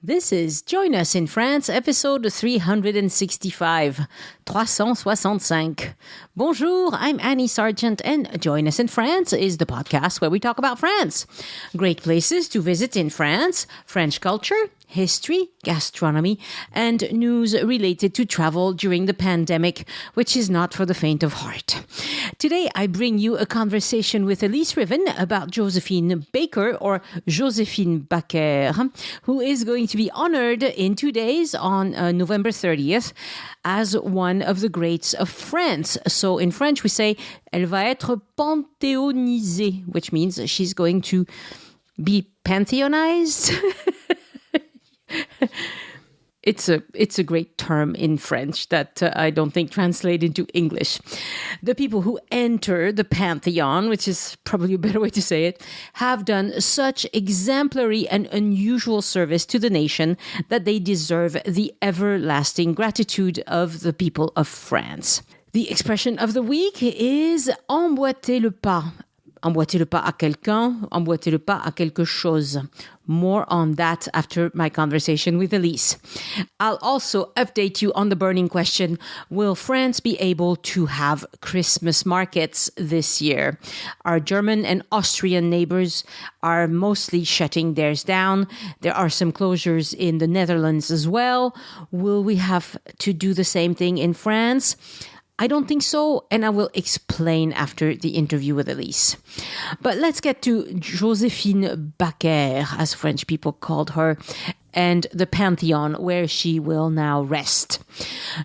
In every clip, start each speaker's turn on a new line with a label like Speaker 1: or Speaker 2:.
Speaker 1: This is Join Us in France, episode 365. 365. Bonjour, I'm Annie Sargent, and Join Us in France is the podcast where we talk about France. Great places to visit in France, French culture, history, gastronomy, and news related to travel during the pandemic, which is not for the faint of heart. Today, I bring you a conversation with Elyse Rivin about Josephine Baker, or Josephine Baker, who is going to be honored in 2 days on November 30th as one of the greats of France. So in French, we say, elle va être panthéonisée, which means she's going to be pantheonized. It's a great term in French that I don't think translates into English. The people who enter the Pantheon, which is probably a better way to say it, have done such exemplary and unusual service to the nation that they deserve the everlasting gratitude of the people of France. The expression of the week is emboîter le pas. Emboîter le pas à quelqu'un, emboîter le pas à quelque chose. More on that after my conversation with Elyse. I'll also update you on the burning question, will France be able to have Christmas markets this year? Our German and Austrian neighbors are mostly shutting theirs down. There are some closures in the Netherlands as well. Will we have to do the same thing in France? I don't think so, and I will explain after the interview with Elyse. But let's get to Josephine Baker, as French people called her, and the Pantheon, where she will now rest.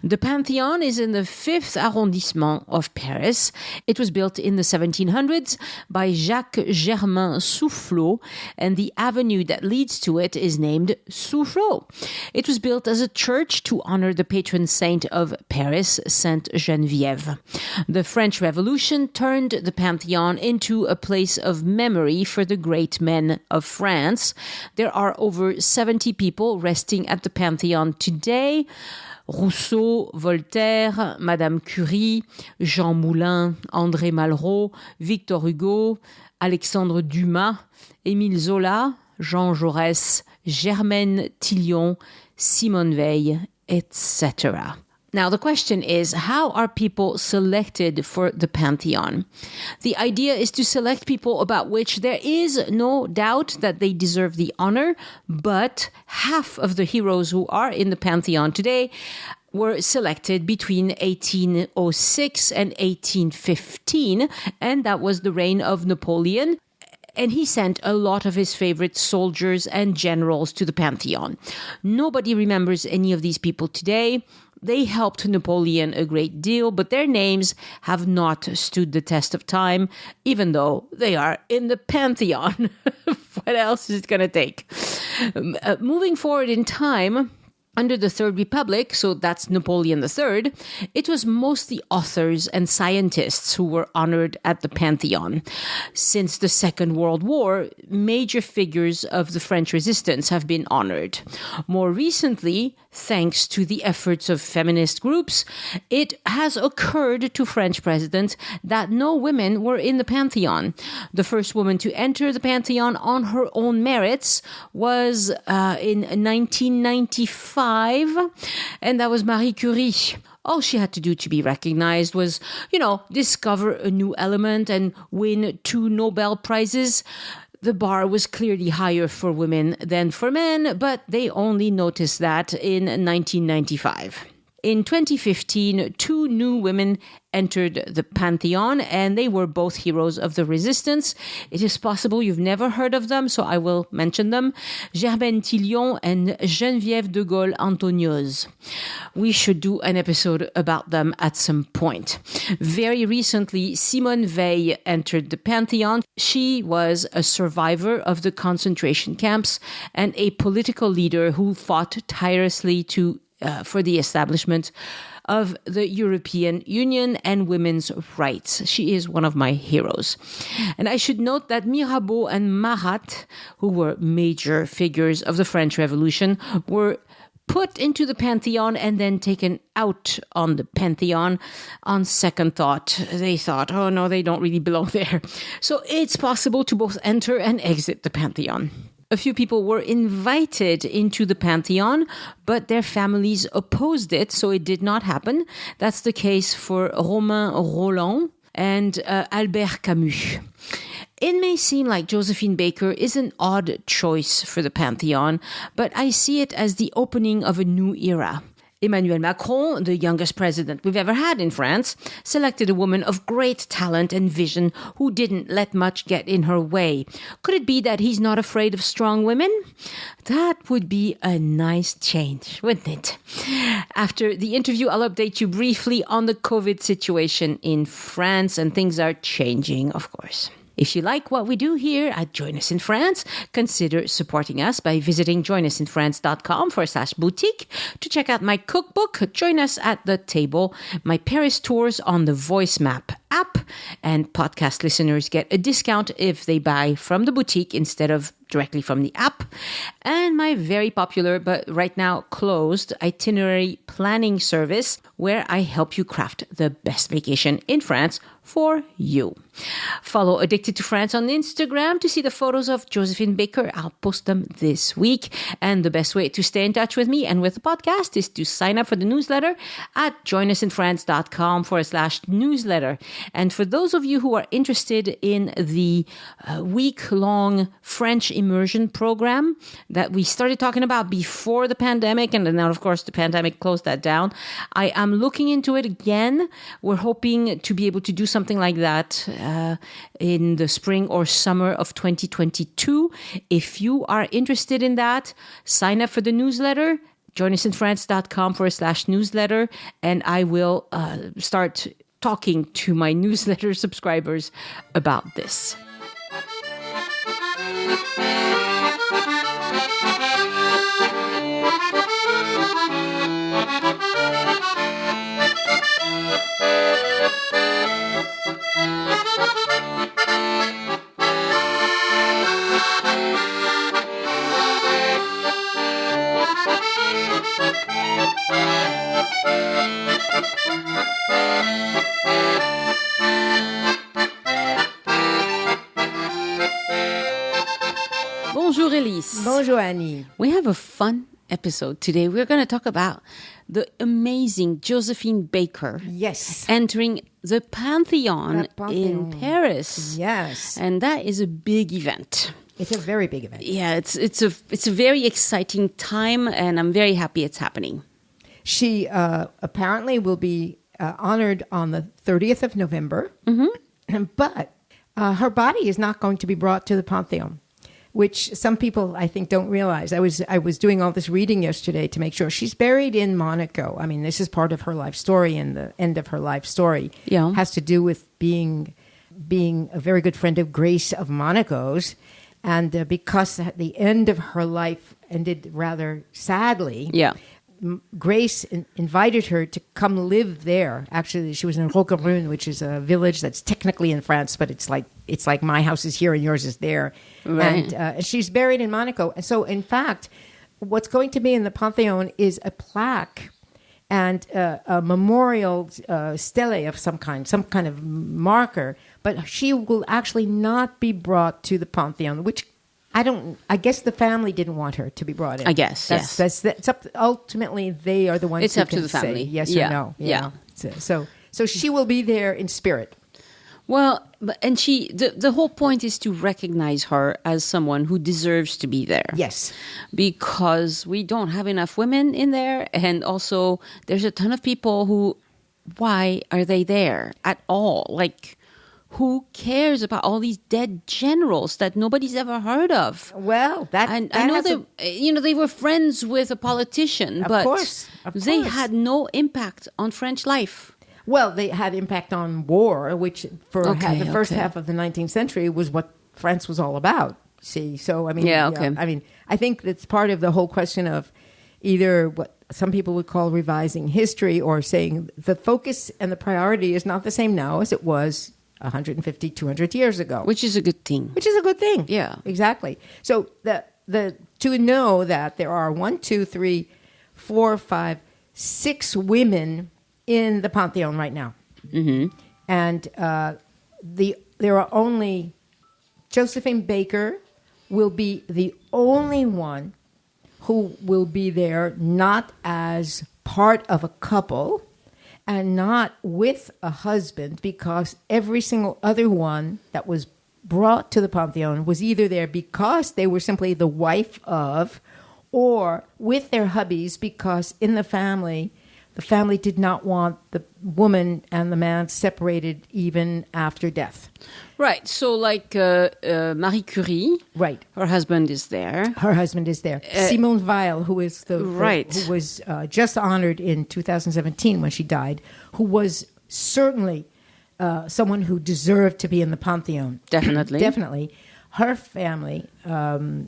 Speaker 1: The Pantheon is in the 5th arrondissement of Paris. It was built in the 1700s by Jacques Germain Soufflot, and the avenue that leads to it is named Soufflot. It was built as a church to honor the patron saint of Paris, Sainte Geneviève. The French Revolution turned the Pantheon into a place of memory for the great men of France. There are over 70 people resting at the Pantheon today. Rousseau, Voltaire, Madame Curie, Jean Moulin, André Malraux, Victor Hugo, Alexandre Dumas, Émile Zola, Jean Jaurès, Germaine Tillion, Simone Weil, etc. Now, the question is, how are people selected for the Pantheon? The idea is to select people about which there is no doubt that they deserve the honor, but half of the heroes who are in the Pantheon today were selected between 1806 and 1815, and that was the reign of Napoleon. And he sent a lot of his favorite soldiers and generals to the Pantheon. Nobody remembers any of these people today. They helped Napoleon a great deal, but their names have not stood the test of time, even though they are in the Pantheon. What else is it going to take? Moving forward in time, under the Third Republic, so that's Napoleon III, it was mostly authors and scientists who were honored at the Pantheon. Since the Second World War, major figures of the French resistance have been honored. More recently, thanks to the efforts of feminist groups, it has occurred to French presidents that no women were in the Pantheon. The first woman to enter the Pantheon on her own merits was in 1995, and that was Marie Curie. All she had to do to be recognized was, discover a new element and win 2 Nobel Prizes. The bar was clearly higher for women than for men, but they only noticed that in 1995. In 2015, 2 new women entered the Pantheon, and they were both heroes of the resistance. It is possible you've never heard of them, so I will mention them. Germaine Tillion and Geneviève de Gaulle Antonios. We should do an episode about them at some point. Very recently, Simone Weil entered the Pantheon. She was a survivor of the concentration camps and a political leader who fought tirelessly for the establishment of the European Union and women's rights. She is one of my heroes. And I should note that Mirabeau and Marat, who were major figures of the French Revolution, were put into the Pantheon and then taken out on the Pantheon. On second thought, they thought, oh no, they don't really belong there. So it's possible to both enter and exit the Pantheon. A few people were invited into the Pantheon, but their families opposed it, so it did not happen. That's the case for Romain Rolland and Albert Camus. It may seem like Josephine Baker is an odd choice for the Pantheon, but I see it as the opening of a new era. Emmanuel Macron, the youngest president we've ever had in France, selected a woman of great talent and vision who didn't let much get in her way. Could it be that he's not afraid of strong women? That would be a nice change, wouldn't it? After the interview, I'll update you briefly on the COVID situation in France, and things are changing, of course. If you like what we do here at Join Us in France, consider supporting us by visiting joinusinfrance.com/boutique to check out my cookbook, Join Us at the Table, my Paris tours on the Voice Map app, and podcast listeners get a discount if they buy from the boutique instead of directly from the app, and my very popular but right now closed itinerary planning service where I help you craft the best vacation in France for you. Follow Addicted to France on Instagram to see the photos of Josephine Baker. I'll post them this week. And the best way to stay in touch with me and with the podcast is to sign up for the newsletter at joinusinfrance.com/newsletter. And for those of you who are interested in the week-long French immersion program that we started talking about before the pandemic, and then of course the pandemic closed that down, I am looking into it again. We're hoping to be able to do something like that in the spring or summer of 2022. If you are interested in that, sign up for the newsletter, joinusinfrance.com/newsletter, and I will start talking to my newsletter subscribers about this. Bonjour Elyse.
Speaker 2: Bonjour Annie.
Speaker 1: We have a fun episode today. We're going to talk about the amazing Josephine Baker.
Speaker 2: Yes.
Speaker 1: Entering the Pantheon in Paris.
Speaker 2: Yes.
Speaker 1: And that is a big event.
Speaker 2: It's a very big event.
Speaker 1: Yeah, it's a very exciting time, and I'm very happy it's happening.
Speaker 2: She apparently will be honored on the 30th of November, but her body is not going to be brought to the Pantheon, which some people, I think, don't realize. I was doing all this reading yesterday to make sure. She's buried in Monaco. I mean, this is part of her life story, and the end of her life story has to do with being a very good friend of Grace of Monaco's. And because the end of her life ended rather sadly, Grace invited her to come live there. Actually, she was in Roquebrune, which is a village that's technically in France, but it's like my house is here and yours is there. Right. And she's buried in Monaco. And so, in fact, what's going to be in the Pantheon is a plaque and a memorial stele of some kind of marker. But she will actually not be brought to the Pantheon, which I guess the family didn't want her to be brought in.
Speaker 1: I guess,
Speaker 2: yes. That's up ultimately, they are the ones
Speaker 1: it's
Speaker 2: who
Speaker 1: up
Speaker 2: can
Speaker 1: to the family.
Speaker 2: Say yes or no.
Speaker 1: Yeah.
Speaker 2: So she will be there in spirit.
Speaker 1: Well, and the whole point is to recognize her as someone who deserves to be there.
Speaker 2: Yes.
Speaker 1: Because we don't have enough women in there. And also, there's a ton of people who, why are they there at all? Like, who cares about all these dead generals that nobody's ever heard of?
Speaker 2: Well,
Speaker 1: I know they were friends with a politician, but they had no impact on French life.
Speaker 2: Well, they had impact on war, which for the first half of the 19th century was what France was all about. See, so I mean, I think that's part of the whole question of either what some people would call revising history, or saying the focus and the priority is not the same now as it was 150, 200 years ago.
Speaker 1: Which is a good thing.
Speaker 2: Yeah, exactly. So to know that there are 1, 2, 3, 4, 5, 6 women in the Pantheon right now. Mm-hmm. And there are only Josephine Baker, will be the only one who will be there not as part of a couple and not with a husband, because every single other one that was brought to the Pantheon was either there because they were simply the wife of, or with their hubbies because in the family did not want the woman and the man separated even after death.
Speaker 1: Right. So like Marie Curie,
Speaker 2: right?
Speaker 1: Her husband is there.
Speaker 2: Simone Weil, who is
Speaker 1: right,
Speaker 2: who was just honored in 2017 when she died, who was certainly someone who deserved to be in the Pantheon. Definitely. Her family,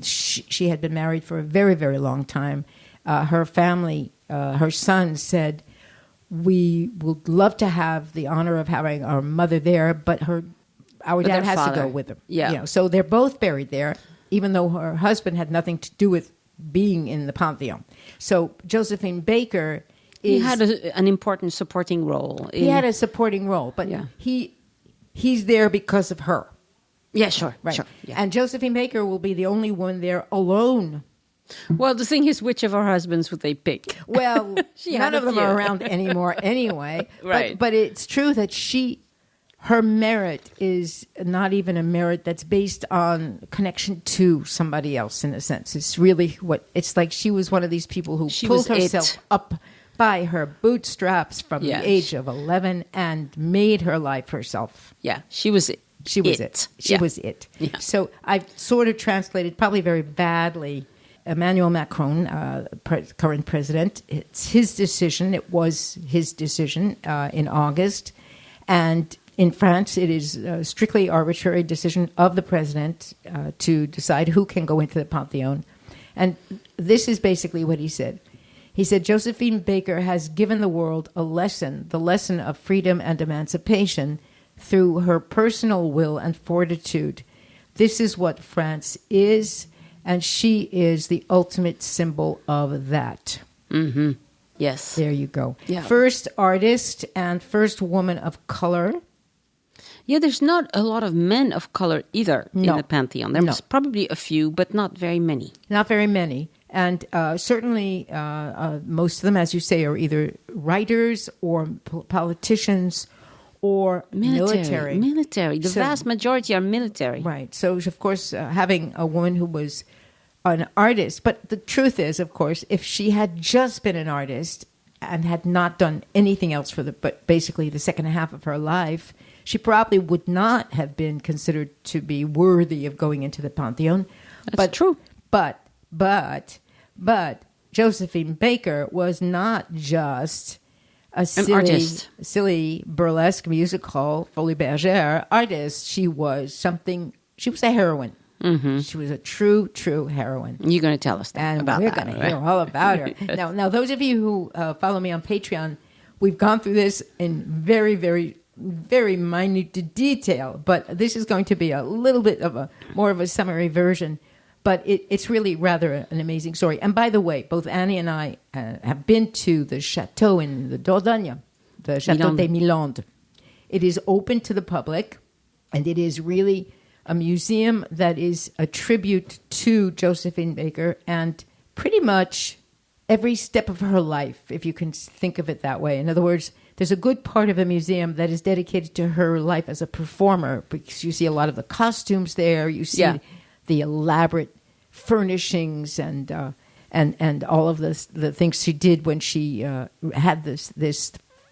Speaker 2: she had been married for a very, very long time. Her family, her son said, we would love to have the honor of having our mother there, but our dad has to go with them.
Speaker 1: Yeah.
Speaker 2: You know, so they're both buried there, even though her husband had nothing to do with being in the Pantheon. So Josephine Baker
Speaker 1: he had an important supporting role.
Speaker 2: He had a supporting role, but he's there because of her.
Speaker 1: Yeah, sure.
Speaker 2: Right.
Speaker 1: Sure, yeah.
Speaker 2: And Josephine Baker will be the only one there alone.
Speaker 1: Well, the thing is, which of her husbands would they pick?
Speaker 2: Well, none of them are around anymore anyway.
Speaker 1: Right.
Speaker 2: But it's true that her merit is not even a merit that's based on connection to somebody else in a sense. It's really it's like she was one of these people who pulled herself up by her bootstraps from the age of 11 and made her life herself.
Speaker 1: Yeah, she was it.
Speaker 2: She was it. She was it.
Speaker 1: Yeah.
Speaker 2: So I've sort of translated, probably very badly, Emmanuel Macron, current president. It's his decision. It was his decision in August. And in France, it is a strictly arbitrary decision of the president to decide who can go into the Pantheon. And this is basically what he said. He said, Josephine Baker has given the world a lesson, the lesson of freedom and emancipation, through her personal will and fortitude. This is what France is, and she is the ultimate symbol of that.
Speaker 1: Mm-hmm. Yes.
Speaker 2: There you go.
Speaker 1: Yeah.
Speaker 2: First artist and first woman of color.
Speaker 1: Yeah, there's not a lot of men of color either in the Pantheon. There's probably a few, but not very many.
Speaker 2: Not very many. And certainly most of them, as you say, are either writers or politicians or military.
Speaker 1: The vast majority are military.
Speaker 2: Right. So, of course, having a woman who was an artist. But the truth is, of course, if she had just been an artist and had not done anything else but basically the second half of her life, she probably would not have been considered to be worthy of going into the Pantheon.
Speaker 1: That's true.
Speaker 2: But Josephine Baker was not just a silly burlesque musical Folie Bergère artist. She was a heroine. Mm-hmm. She was a true heroine.
Speaker 1: You're going to tell us that about
Speaker 2: we're
Speaker 1: that.
Speaker 2: We're going to hear all about her. Now, those of you who follow me on Patreon, we've gone through this in very, very, very minute detail, but this is going to be a little bit of more of a summary version. But it's really rather an amazing story. And by the way, both Annie and I have been to the Château in the Dordogne, the Château des Milandes. It is open to the public, and it is really a museum that is a tribute to Josephine Baker and pretty much every step of her life, if you can think of it that way. In other words, there's a good part of the museum that is dedicated to her life as a performer, because you see a lot of the costumes there. You see the elaborate furnishings and all of the things she did when she had this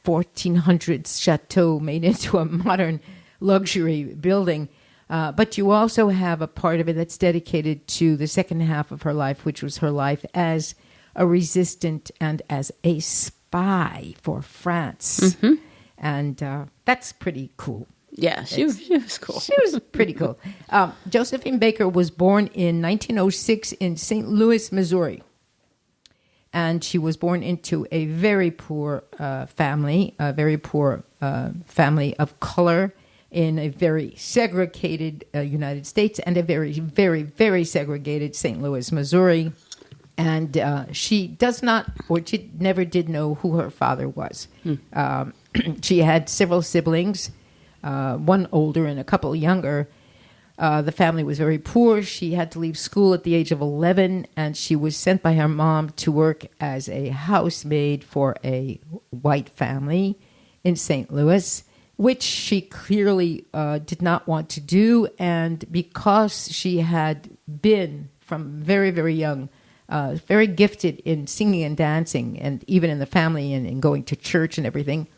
Speaker 2: 1400s chateau made into a modern luxury building. But you also have a part of it that's dedicated to the second half of her life, which was her life as a resistant and as a spy for France. Mm-hmm. And that's pretty cool.
Speaker 1: Yeah, she was cool.
Speaker 2: She was pretty cool. Josephine Baker was born in 1906 in St. Louis, Missouri. And she was born into a very poor family, family of color in a very segregated United States and a very, very, very segregated St. Louis, Missouri. And she does not, or she never did know who her father was. She had several siblings. One older and a couple younger. The family was very poor. She had to leave school at the age of 11, and she was sent by her mom to work as a housemaid for a white family in St. Louis, which she clearly did not want to do. And because she had been from very, very young, very gifted in singing and dancing, and even in the family and going to church and everything,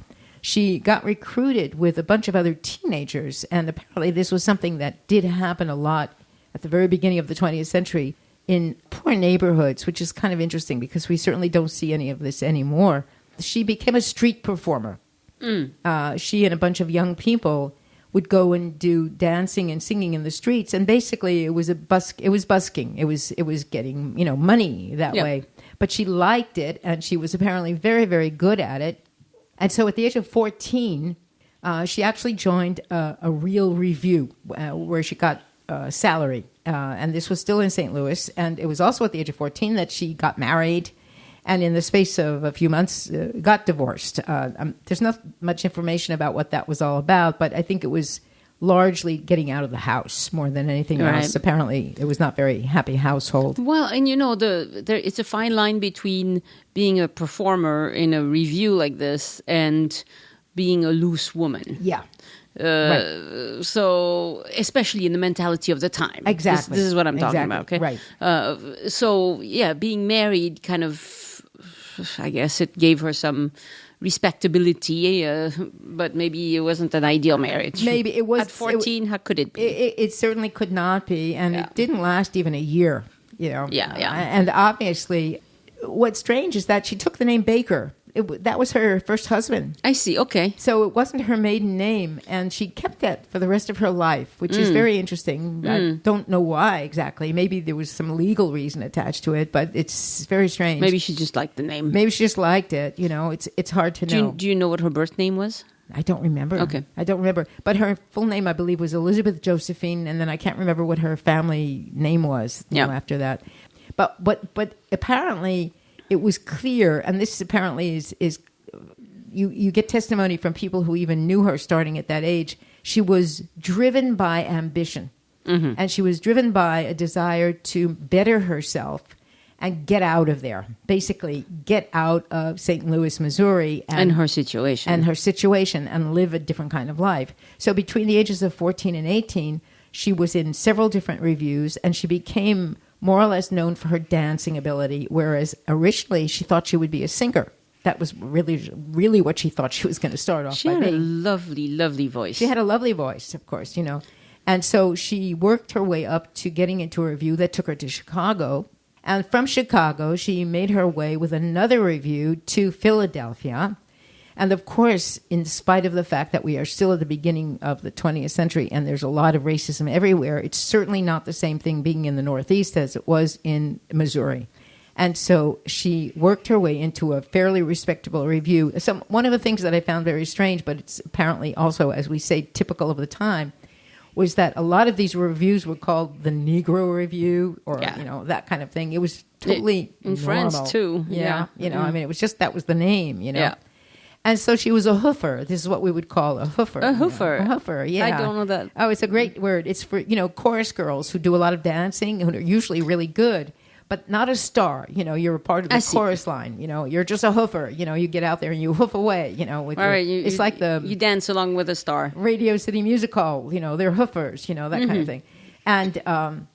Speaker 2: she got recruited with a bunch of other teenagers, and apparently this was something that did happen a lot at the very beginning of the 20th century in poor neighborhoods, which is kind of interesting because we certainly don't see any of this anymore. She became a street performer. She and a bunch of young people would go and do dancing and singing in the streets, and basically it was busking. It was getting money that way. But she liked it, and she was apparently very, very good at it. And so at the age of 14, she actually joined a real review where she got salary. And this was still in St. Louis. And it was also at the age of 14 that she got married. And in the space of a few months, got divorced. There's not much information about what that was all about, but I think it was largely getting out of the house more than anything else. Apparently, it was not a very happy household.
Speaker 1: Well, and it's a fine line between being a performer in a review like this and being a loose woman.
Speaker 2: Yeah.
Speaker 1: Right. So, especially in the mentality of the time.
Speaker 2: Exactly.
Speaker 1: This is what I'm talking about, okay?
Speaker 2: Right.
Speaker 1: So, being married kind of, I guess it gave her some respectability, but maybe it wasn't an ideal marriage.
Speaker 2: Maybe it was.
Speaker 1: At 14, how could it be?
Speaker 2: It certainly could not be, and it didn't last even a year,
Speaker 1: Yeah.
Speaker 2: And obviously, what's strange is that she took the name Baker. That was her first husband.
Speaker 1: I see, okay.
Speaker 2: So it wasn't her maiden name, and she kept that for the rest of her life, which is very interesting. I don't know why exactly. Maybe there was some legal reason attached to it, but it's very strange.
Speaker 1: Maybe she just liked the name.
Speaker 2: Maybe she just liked it. It's hard to know.
Speaker 1: Do you know what her birth name was?
Speaker 2: I don't remember.
Speaker 1: Okay.
Speaker 2: I don't remember. But her full name, I believe, was Elizabeth Josephine, and then I can't remember what her family name was after that. But apparently it was clear, and this apparently is you get testimony from people who even knew her starting at that age. She was driven by ambition, and she was driven by a desire to better herself and get out of there. Basically, get out of St. Louis, Missouri.
Speaker 1: And her situation.
Speaker 2: And live a different kind of life. So between the ages of 14 and 18, she was in several different reviews, and she became more or less known for her dancing ability, whereas originally she thought she would be a singer. That was really, really what she thought she was going to start off by being.
Speaker 1: She had a lovely, lovely voice.
Speaker 2: She had a lovely voice, of course, And so she worked her way up to getting into a review that took her to Chicago. And from Chicago, she made her way with another review to Philadelphia. And of course, in spite of the fact that we are still at the beginning of the 20th century and there's a lot of racism everywhere, it's certainly not the same thing being in the Northeast as it was in Missouri. And so she worked her way into a fairly respectable review. One of the things that I found very strange, but it's apparently also, as we say, typical of the time, was that a lot of these reviews were called the Negro Review or, that kind of thing. It was totally
Speaker 1: in
Speaker 2: normal.
Speaker 1: France, too.
Speaker 2: Yeah. I mean, it was just, that was the name,
Speaker 1: Yeah.
Speaker 2: And so she was a hoofer. This is what we would call a hoofer.
Speaker 1: A hoofer.
Speaker 2: A hoofer, yeah.
Speaker 1: I don't know that.
Speaker 2: Oh, it's a great word. It's for, chorus girls who do a lot of dancing, who are usually really good, but not a star. You're a part of the chorus line. You're just a hoofer. You get out there and you hoof away, it's like
Speaker 1: you dance along with a star.
Speaker 2: Radio City Music Hall, they're hoofers, that kind of thing. And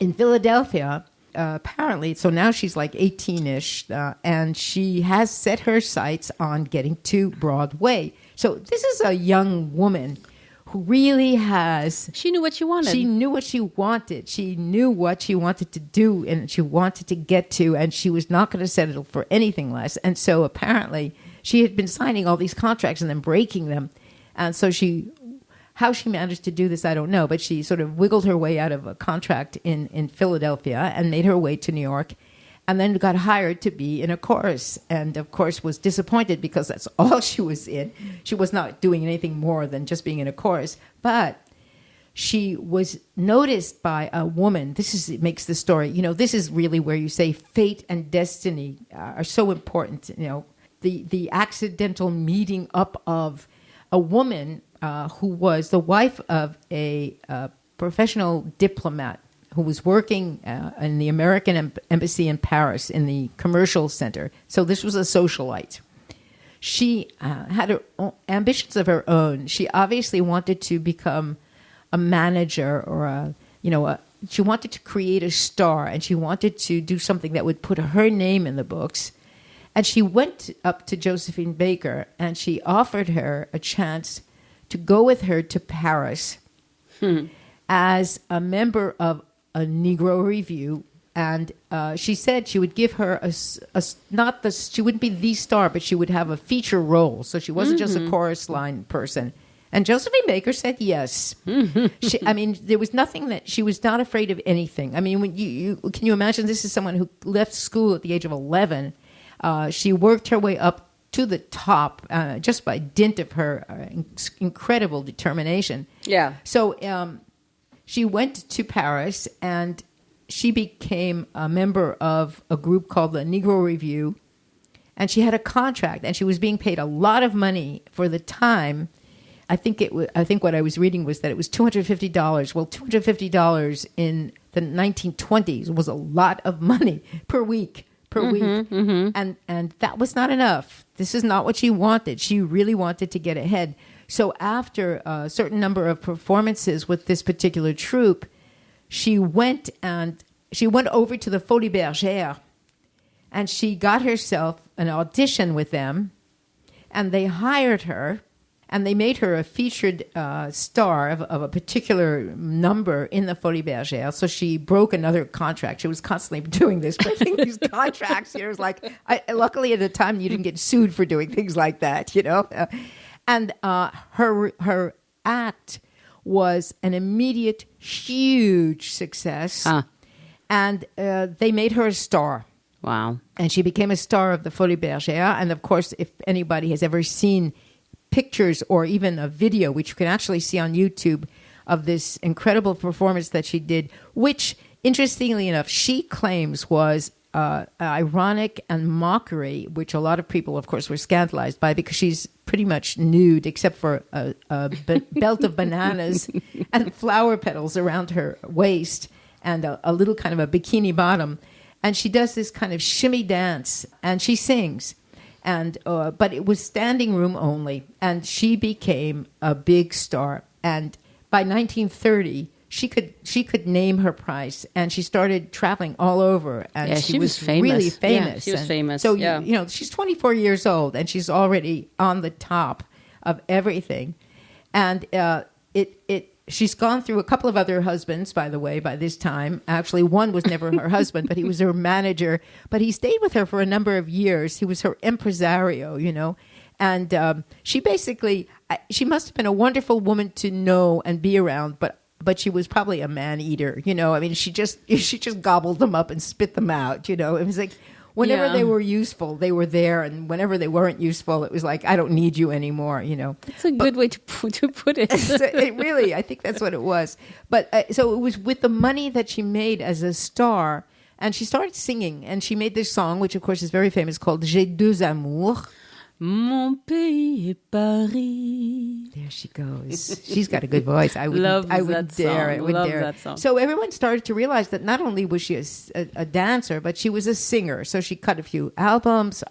Speaker 2: in Philadelphia, apparently, so now she's like 18-ish, and she has set her sights on getting to Broadway. So this is a young woman who really has...
Speaker 1: She knew what she wanted.
Speaker 2: She knew what she wanted. She knew what she wanted to do and she wanted to get to, and she was not going to settle for anything less. And so apparently she had been signing all these contracts and then breaking them. And so how she managed to do this, I don't know, but she sort of wiggled her way out of a contract in Philadelphia and made her way to New York, and then got hired to be in a chorus, and of course was disappointed because that's all she was in. She was not doing anything more than just being in a chorus, but she was noticed by a woman. It makes the story, this is really where you say fate and destiny are so important, the accidental meeting up of a woman who was the wife of a professional diplomat who was working in the American embassy in Paris in the commercial center. So this was a socialite. She had her ambitions of her own. She obviously wanted to become a manager or she wanted to create a star, and she wanted to do something that would put her name in the books. And she went up to Josephine Baker, and she offered her a chance to go with her to Paris as a member of a Negro Review. And she said she would give her she wouldn't be the star, but she would have a feature role. So she wasn't just a chorus line person. And Josephine Baker said yes. There was nothing that she was not afraid of anything. I mean, when can you imagine? This is someone who left school at the age of 11. She worked her way up to the top just by dint of her incredible determination.
Speaker 1: Yeah.
Speaker 2: So she went to Paris, and she became a member of a group called the Negro Review. And she had a contract, and she was being paid a lot of money for the time. I think what I was reading was that it was $250. Well, $250 in the 1920s was a lot of money per week. And that was not enough. This is not what she wanted. She really wanted to get ahead. So after a certain number of performances with this particular troupe, she went over to the Folies Bergère, and she got herself an audition with them, and they hired her. And they made her a featured star of a particular number in the Folies Bergère. So she broke another contract. She was constantly doing this, breaking these contracts. It was like, luckily at the time you didn't get sued for doing things like that, And her act was an immediate, huge success. And they made her a star.
Speaker 1: Wow.
Speaker 2: And she became a star of the Folies Bergère. And of course, if anybody has ever seen pictures or even a video, which you can actually see on YouTube, of this incredible performance that she did, which, interestingly enough, she claims was ironic and mockery, which a lot of people, of course, were scandalized by, because she's pretty much nude except for a belt of bananas and flower petals around her waist and a little kind of a bikini bottom. And she does this kind of shimmy dance, and she sings. And but it was standing room only, and she became a big star. And by 1930, she could name her price, and she started traveling all over. And
Speaker 1: she was famous.
Speaker 2: Really famous.
Speaker 1: Yeah, she was famous.
Speaker 2: So she's 24 years old, and she's already on the top of everything. And she's gone through a couple of other husbands, by the way, by this time. Actually, one was never her husband, but he was her manager. But he stayed with her for a number of years. He was her impresario, And she must have been a wonderful woman to know and be around, but she was probably a man-eater, she just gobbled them up and spit them out, It was like, whenever they were useful, they were there, and whenever they weren't useful, it was like, I don't need you anymore,
Speaker 1: That's a good way to put it.
Speaker 2: So I think that's what it was. But so it was with the money that she made as a star, and she started singing, and she made this song, which of course is very famous, called J'ai deux amours.
Speaker 1: Mon pays est Paris.
Speaker 2: There she goes. She's got a good voice. I would dare it.
Speaker 1: Love that song.
Speaker 2: So everyone started to realize that not only was she a dancer, but she was a singer. So she cut a few albums.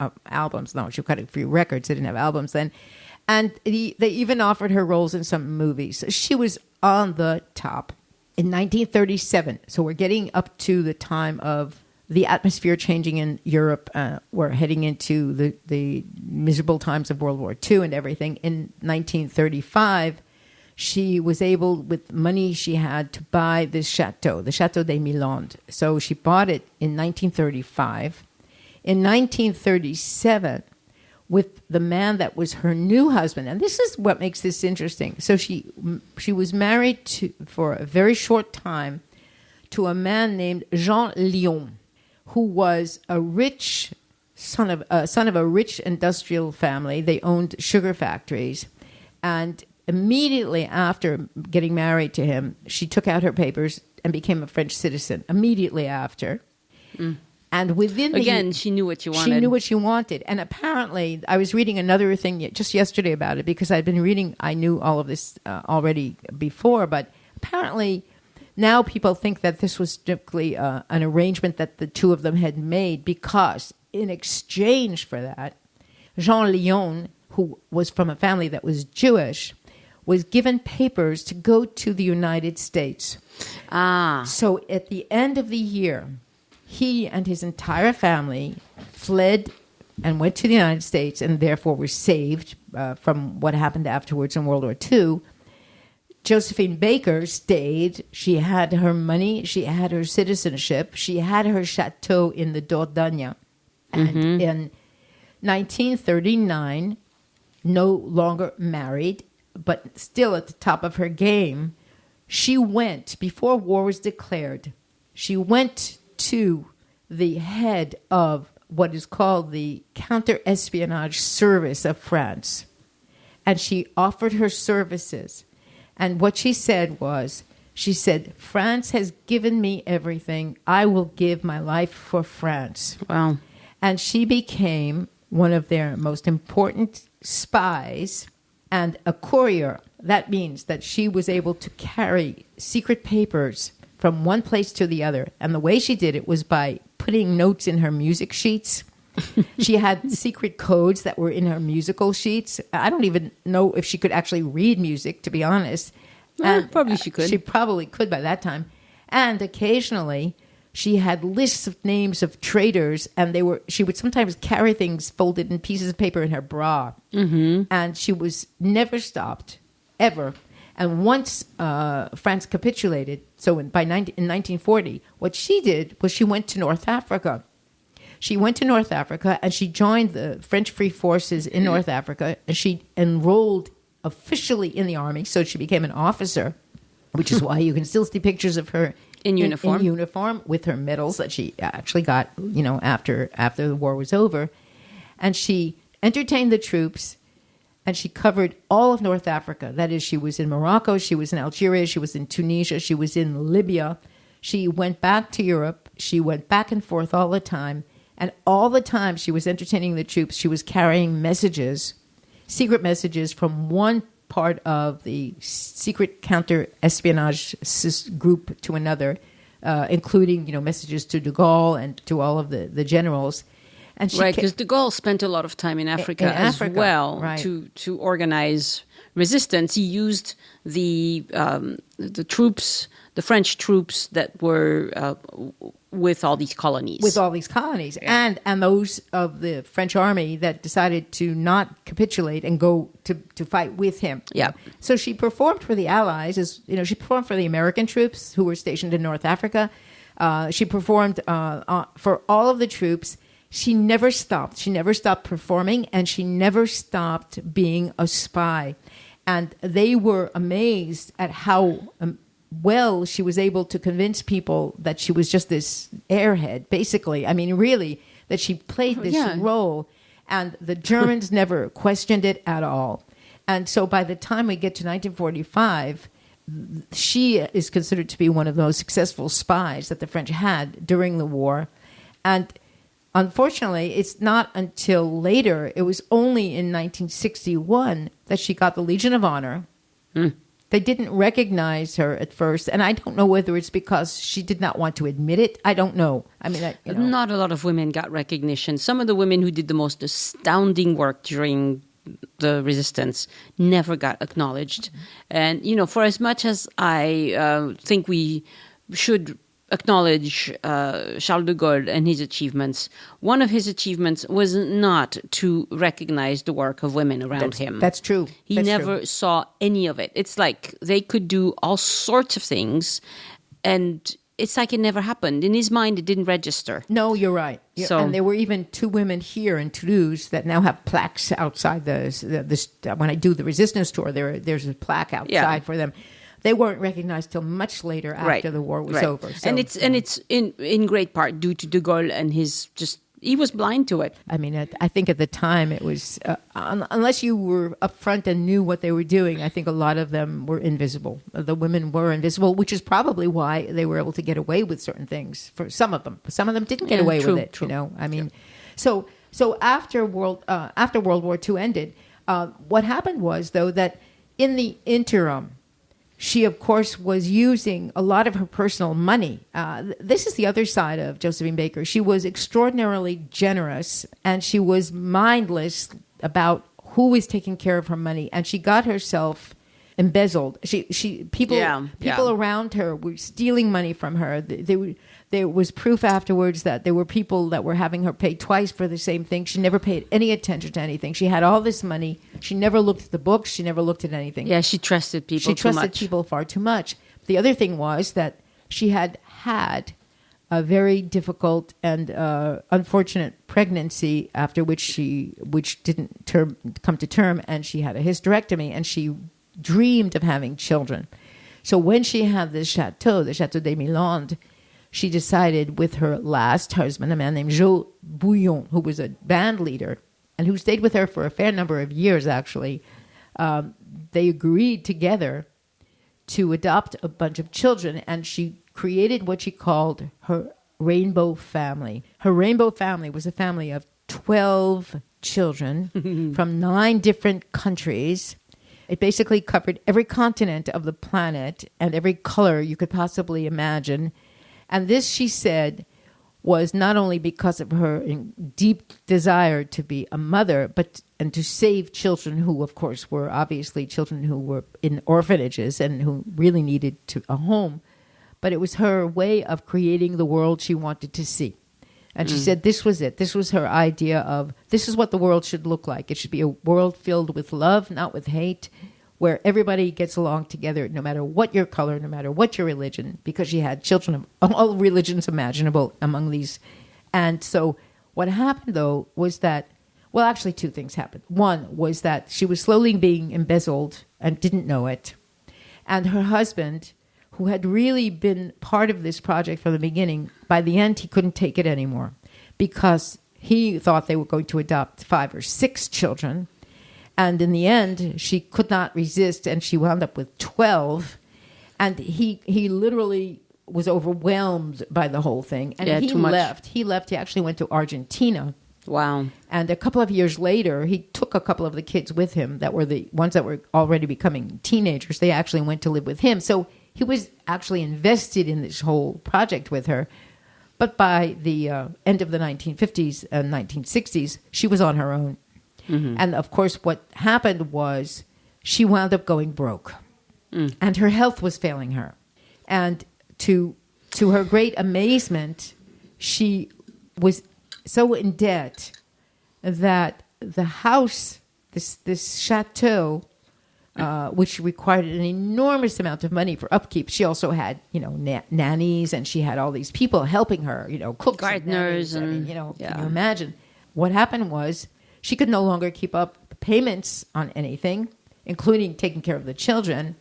Speaker 2: No, she cut a few records. They didn't have albums then. And they even offered her roles in some movies. So she was on the top. In 1937, so we're getting up to the time of the atmosphere changing in Europe. We're heading into the miserable times of World War II and everything. In 1935, she was able, with money she had, to buy this chateau, the Château des Milandes. So she bought it in 1935. In 1937, with the man that was her new husband, and this is what makes this interesting. So she was married for a very short time to a man named Jean Lyon, who was a rich son of a rich industrial family. They owned sugar factories, and immediately after getting married to him, she took out her papers and became a French citizen. Immediately after, and within
Speaker 1: she knew what she wanted.
Speaker 2: She knew what she wanted, and apparently, I was reading another thing just yesterday about it, because I'd been reading. I knew all of this already before, but apparently, Now people think that this was strictly an arrangement that the two of them had made, because in exchange for that, Jean Lyon, who was from a family that was Jewish, was given papers to go to the United States. So at the end of the year, he and his entire family fled and went to the United States, and therefore were saved from what happened afterwards in World War II. Josephine Baker stayed. She had her money. She had her citizenship. She had her chateau in the Dordogne. And in 1939, no longer married, but still at the top of her game, she went, before war was declared, she went to the head of what is called the Counter-Espionage Service of France. And she offered her services. And what she said was, she said, France has given me everything. I will give my life for France.
Speaker 1: Wow.
Speaker 2: And she became one of their most important spies and a courier. That means that she was able to carry secret papers from one place to the other. And the way she did it was by putting notes in her music sheets. She had secret codes that were in her musical sheets. I don't even know if she could actually read music, to be honest. And
Speaker 1: probably she could.
Speaker 2: She probably could by that time. And occasionally, she had lists of names of traitors, and she would sometimes carry things folded in pieces of paper in her bra. And she was never stopped, ever. And once France capitulated, so in 1940, what she did was she went to North Africa. She went to North Africa, and she joined the French Free Forces in North Africa, and she enrolled officially in the army, so she became an officer, which is why you can still see pictures of her
Speaker 1: in uniform.
Speaker 2: In uniform, with her medals that she actually got, after the war was over. And she entertained the troops, and she covered all of North Africa. That is, she was in Morocco, she was in Algeria, she was in Tunisia, she was in Libya. She went back to Europe. She went back and forth all the time. And all the time she was entertaining the troops, she was carrying messages, secret messages from one part of the secret counter-espionage group to another, including, messages to de Gaulle and to all of the generals. And
Speaker 1: right, because de Gaulle spent a lot of time in Africa well, right, to organize resistance. He used the troops, the French troops that were with all these colonies.
Speaker 2: Yeah. And those of the French army that decided to not capitulate and go to fight with him.
Speaker 1: Yeah.
Speaker 2: So she performed for the Allies, she performed for the American troops who were stationed in North Africa. She performed for all of the troops. She never stopped. She never stopped performing, and she never stopped being a spy. And they were amazed at how well she was able to convince people that she was just this airhead, basically. I mean, really, that she played this role. And the Germans never questioned it at all. And so by the time we get to 1945, she is considered to be one of the most successful spies that the French had during the war. And unfortunately, it's not until later, it was only in 1961 that she got the Legion of Honor. They didn't recognize her at first, and I don't know whether it's because she did not want to admit it. I don't know. I mean,
Speaker 1: not a lot of women got recognition. Some of the women who did the most astounding work during the resistance never got acknowledged. And, for as much as I think we should acknowledge Charles de Gaulle and his achievements, one of his achievements was not to recognize the work of women around him.
Speaker 2: That's true.
Speaker 1: He never saw any of it. It's like they could do all sorts of things, and it's like it never happened. In his mind, it didn't register.
Speaker 2: No, you're right. And there were even two women here in Toulouse that now have plaques outside when I do the resistance tour, there's a plaque outside for them. They weren't recognized till much later after the war was over. So,
Speaker 1: and it's in great part due to de Gaulle and he was blind to it.
Speaker 2: I mean, I think at the time it was, unless you were upfront and knew what they were doing, I think a lot of them were invisible. The women were invisible, which is probably why they were able to get away with certain things. For some of them didn't get away with it.
Speaker 1: True.
Speaker 2: I mean, so after World War II ended, what happened was though that in the interim, she, of course, was using a lot of her personal money. This is the other side of Josephine Baker. She was extraordinarily generous, and she was mindless about who was taking care of her money, and she got herself embezzled. People around her were stealing money from her. There was proof afterwards that there were people that were having her pay twice for the same thing. She never paid any attention to anything. She had all this money. She never looked at the books. She never looked at anything.
Speaker 1: Yeah, she trusted people too much.
Speaker 2: She trusted people far too much. The other thing was that she had a very difficult and unfortunate pregnancy after which didn't come to term, and she had a hysterectomy, and she dreamed of having children. So when she had this chateau, the Château des Milandes, she decided with her last husband, a man named Jules Bouillon, who was a band leader and who stayed with her for a fair number of years, actually. They agreed together to adopt a bunch of children, and she created what she called her rainbow family. Her rainbow family was a family of 12 children from 9 different countries. It basically covered every continent of the planet and every color you could possibly imagine. And this, she said, was not only because of her deep desire to be a mother, and to save children who, of course, were obviously children who were in orphanages and who really needed a home. But it was her way of creating the world she wanted to see. And she said this was it. This was her idea of, this is what the world should look like. It should be a world filled with love, not with hate, where everybody gets along together, no matter what your color, no matter what your religion, because she had children of all religions imaginable among these. And so what happened, though, was that, well, actually 2 things happened. One was that she was slowly being embezzled and didn't know it. And her husband, who had really been part of this project from the beginning, by the end, he couldn't take it anymore because he thought they were going to adopt 5 or 6 children. And in the end, she could not resist, and she wound up with 12. And he literally was overwhelmed by the whole thing. And he left. He left. He actually went to Argentina.
Speaker 1: Wow. And
Speaker 2: a couple of years later, he took a couple of the kids with him that were the ones that were already becoming teenagers. They actually went to live with him. So he was actually invested in this whole project with her. But by the end of the 1950s and 1960s, she was on her own. Mm-hmm. And, of course, what happened was she wound up going broke. And her health was failing her. And to her great amazement, she was so in debt that the house, this chateau, which required an enormous amount of money for upkeep. She also had, nannies, and she had all these people helping her, cooks,
Speaker 1: gardeners,
Speaker 2: and can you imagine? What happened was she could no longer keep up payments on anything, including taking care of the children.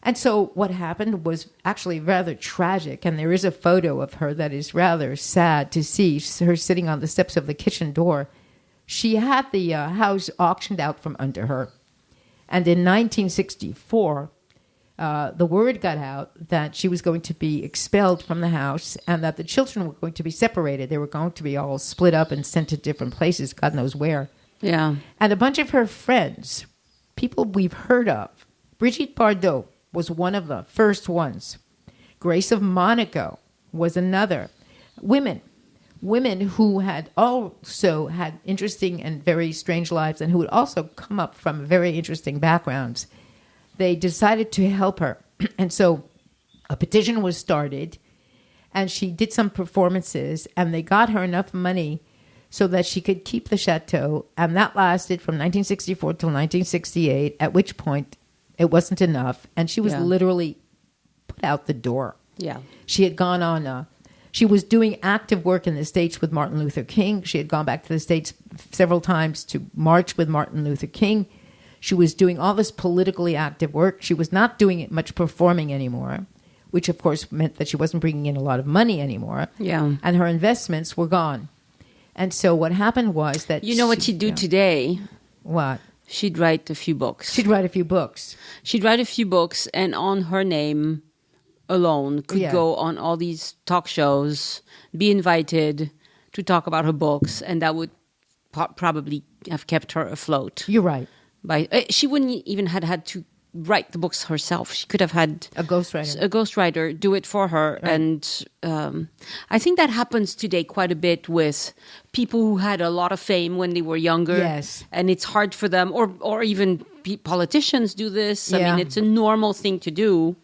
Speaker 2: And so what happened was actually rather tragic, and there is a photo of her that is rather sad to see, her sitting on the steps of the kitchen door. She had the house auctioned out from under her. And in 1964, the word got out that she was going to be expelled from the house and that the children were going to be separated. They were going to be all split up and sent to different places, God knows where.
Speaker 1: Yeah.
Speaker 2: And a bunch of her friends, people we've heard of, Brigitte Bardot was one of the first ones. Grace of Monaco was another. Women who had also had interesting and very strange lives and who had also come up from very interesting backgrounds. They decided to help her. And so a petition was started, and she did some performances, and they got her enough money so that she could keep the chateau. And that lasted from 1964 till 1968, at which point it wasn't enough. And she was literally put out the door.
Speaker 1: Yeah.
Speaker 2: She had gone on... She was doing active work in the States with Martin Luther King. She had gone back to the States several times to march with Martin Luther King. She was doing all this politically active work. She was not doing much performing anymore, which, of course, meant that she wasn't bringing in a lot of money anymore.
Speaker 1: Yeah.
Speaker 2: And her investments were gone. And so what happened was that...
Speaker 1: You know what she'd do today?
Speaker 2: What?
Speaker 1: She'd write a few books.
Speaker 2: She'd write a few books.
Speaker 1: And on her name... alone could go on all these talk shows, be invited to talk about her books, and that would probably have kept her afloat.
Speaker 2: You're right.
Speaker 1: She wouldn't even had to write the books herself. She could have had
Speaker 2: A ghostwriter.
Speaker 1: a ghostwriter do it for her.
Speaker 2: Right.
Speaker 1: And I think that happens today quite a bit with people who had a lot of fame when they were younger.
Speaker 2: Yes.
Speaker 1: And it's hard for them, or even politicians do this. I
Speaker 2: Yeah.
Speaker 1: mean, it's a normal thing to do.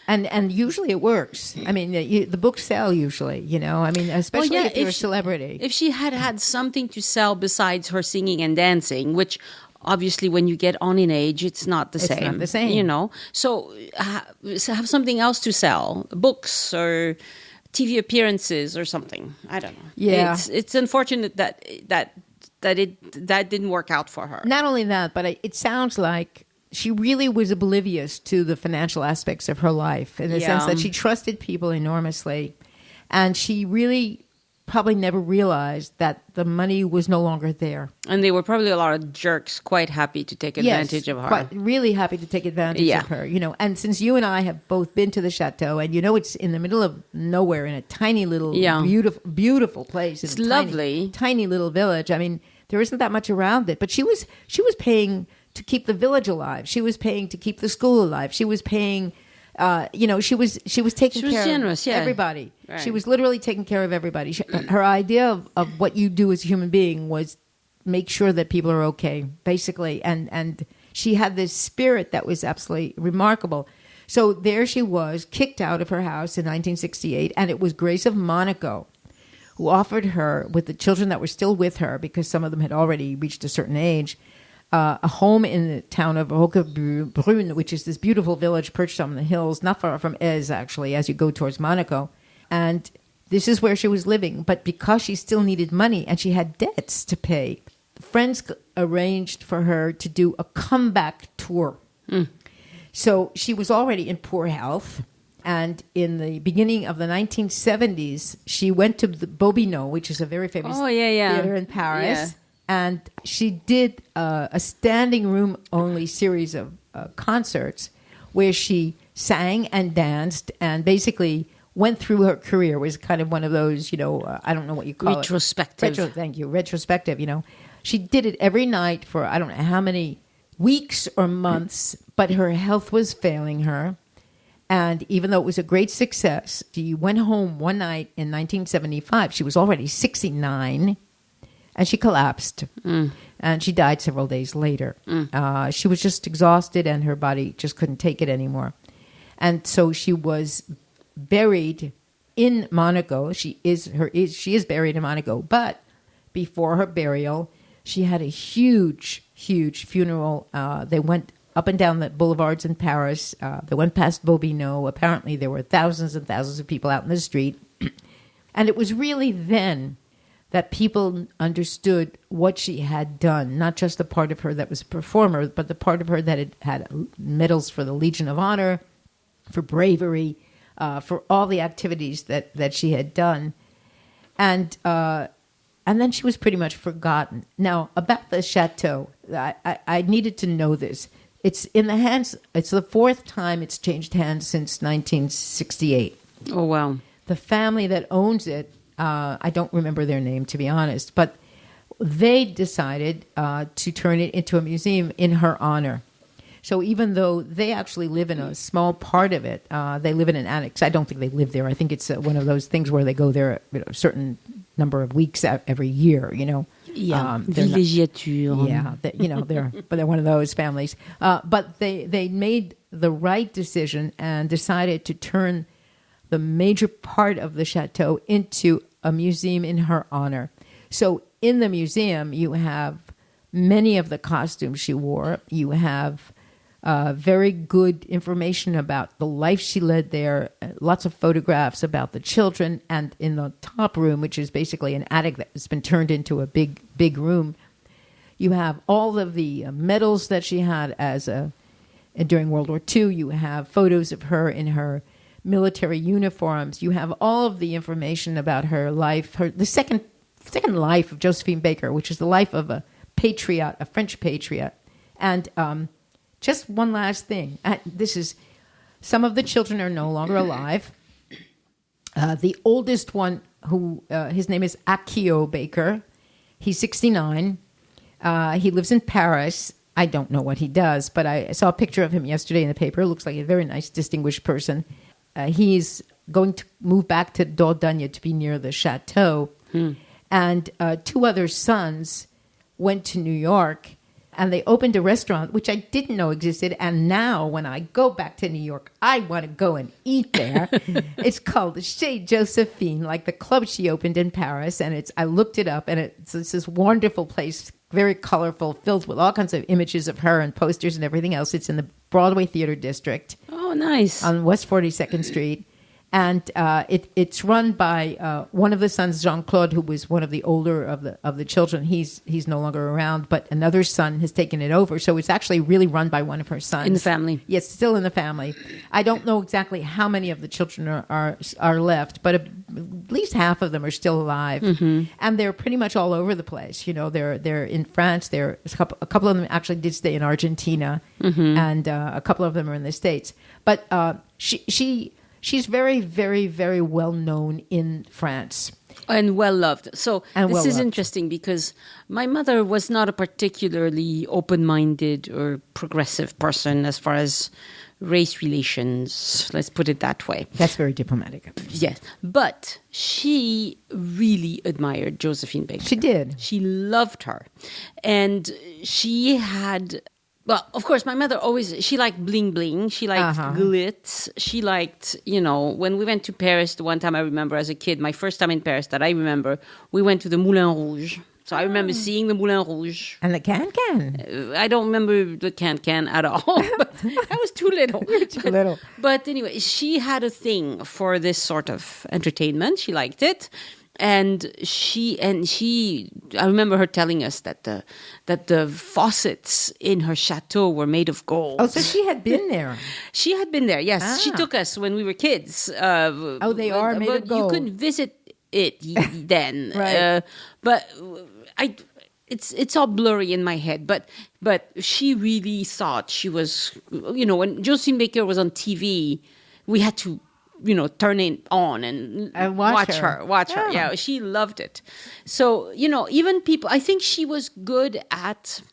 Speaker 2: And usually it works. I mean, the books sell usually, you know. I mean, especially
Speaker 1: Well, yeah,
Speaker 2: if you're a
Speaker 1: if she-
Speaker 2: celebrity.
Speaker 1: If she had had something to sell besides her singing and dancing, which obviously when you get on in age, it's not the same.
Speaker 2: It's not the same.
Speaker 1: You know? So have something else to sell, books or TV appearances or something. I don't know.
Speaker 2: Yeah.
Speaker 1: It's unfortunate that didn't work out for her.
Speaker 2: Not only that, but it sounds like she really was oblivious to the financial aspects of her life in the sense that she trusted people enormously. And she really probably never realized that the money was no longer there.
Speaker 1: And they were probably a lot of jerks quite happy to take advantage of her.
Speaker 2: Quite really happy to take advantage of her, you know. And since you and I have both been to the Château, and you know it's in the middle of nowhere in a tiny little beautiful place.
Speaker 1: It's lovely.
Speaker 2: Tiny little village. I mean, there isn't that much around it. But she was paying to keep the village alive. She was paying to keep the school alive. She was paying she was taking care
Speaker 1: generous,
Speaker 2: of
Speaker 1: yeah.
Speaker 2: everybody.
Speaker 1: Right.
Speaker 2: She was literally taking care of everybody. Her idea of what you do as a human being was make sure that people are okay, basically. And she had this spirit that was absolutely remarkable. So there she was, kicked out of her house in 1968, and it was Grace of Monaco who offered her, with the children that were still with her, because some of them had already reached a certain age, a home in the town of Roquebrune, which is this beautiful village perched on the hills, not far from Aise, actually, as you go towards Monaco. And this is where she was living. But because she still needed money and she had debts to pay, friends arranged for her to do a comeback tour. So she was already in poor health. And in the beginning of the 1970s, she went to the Bobino, which is a very famous theater in Paris.
Speaker 1: Yeah.
Speaker 2: And she did a standing room only series of concerts where she sang and danced and basically went through her career. It was kind of one of those, I don't know what you call
Speaker 1: Retrospective.
Speaker 2: it. Thank you. Retrospective, She did it every night for I don't know how many weeks or months, but her health was failing her. And even though it was a great success, she went home one night in 1975. She was already 69. And she collapsed, and she died several days later. She was just exhausted, and her body just couldn't take it anymore. And so she was buried in Monaco. She is buried in Monaco. But before her burial, she had a huge funeral. They went up and down the boulevards in Paris. They went past Bobino. Apparently, there were thousands and thousands of people out in the street. And it was really then that people understood what she had done, not just the part of her that was a performer, but the part of her that had medals for the Legion of Honor, for bravery, for all the activities that she had done. And then she was pretty much forgotten. Now, about the Château, I needed to know this. It's in the hands, it's the fourth time it's changed hands since 1968.
Speaker 1: Oh, wow.
Speaker 2: The family that owns it, I don't remember their name, to be honest, but they decided to turn it into a museum in her honor. So even though they actually live in a small part of it, they live in an annex. I don't think they live there. I think it's one of those things where they go there a certain number of weeks every year,
Speaker 1: Yeah, villégiature.
Speaker 2: Yeah, they're one of those families. But they made the right decision and decided to turn the major part of the Château into a museum in her honor. So in the museum, you have many of the costumes she wore. You have very good information about the life she led there, lots of photographs about the children. And in the top room, which is basically an attic that has been turned into a big room, you have all of the medals that she had during World War II. You have photos of her in her military uniforms. You have all of the information about her life, the second life of Josephine Baker, which is the life of a patriot, a French patriot. And just one last thing. Some of the children are no longer alive. The oldest one, his name is Akio Baker. He's 69. He lives in Paris. I don't know what he does, but I saw a picture of him yesterday in the paper. Looks like a very nice, distinguished person. He's going to move back to Dordogne to be near the Château. And 2 other sons went to New York, and they opened a restaurant, which I didn't know existed. And now when I go back to New York, I want to go and eat there. It's called Chez Josephine, like the club she opened in Paris. And I looked it up, and it's this wonderful place, very colorful, filled with all kinds of images of her and posters and everything else. It's in the Broadway Theater District.
Speaker 1: Oh, nice.
Speaker 2: On West 42nd Street. And it's run by one of the sons, Jean-Claude, who was one of the older of the children. He's no longer around, but another son has taken it over. So it's actually really run by one of her sons.
Speaker 1: In the family.
Speaker 2: Yes, still in the family. I don't know exactly how many of the children are left, but at least half of them are still alive. And they're pretty much all over the place. You know, they're in France. A couple of them actually did stay in Argentina, and a couple of them are in the States. But she's very, very, very well known in France.
Speaker 1: And well loved. So this is
Speaker 2: well-loved.
Speaker 1: interesting because my mother was not a particularly open-minded or progressive person as far as race relations. Let's put it that way.
Speaker 2: That's very diplomatic.
Speaker 1: Yes. But she really admired Josephine Baker.
Speaker 2: She did.
Speaker 1: She loved her. And she had... Well, of course, my mother she liked bling bling. She liked glitz. She liked, when we went to Paris, the one time I remember as a kid, my first time in Paris that I remember, we went to the Moulin Rouge. So I remember seeing the Moulin Rouge.
Speaker 2: And the can-can.
Speaker 1: I don't remember the can-can at all. But I was too little.
Speaker 2: Too little.
Speaker 1: But anyway, she had a thing for this sort of entertainment. She liked it. And she, I remember her telling us that the faucets in her chateau were made of gold.
Speaker 2: Oh, so she had been there.
Speaker 1: She had been there, yes. She took us when we were kids.
Speaker 2: They are made of gold.
Speaker 1: You couldn't visit it then.
Speaker 2: Right.
Speaker 1: But it's all blurry in my head. But she really thought she was, when Josephine Baker was on TV, we had to turn it on and watch her. Yeah, she loved it. So, even people, I think she was good at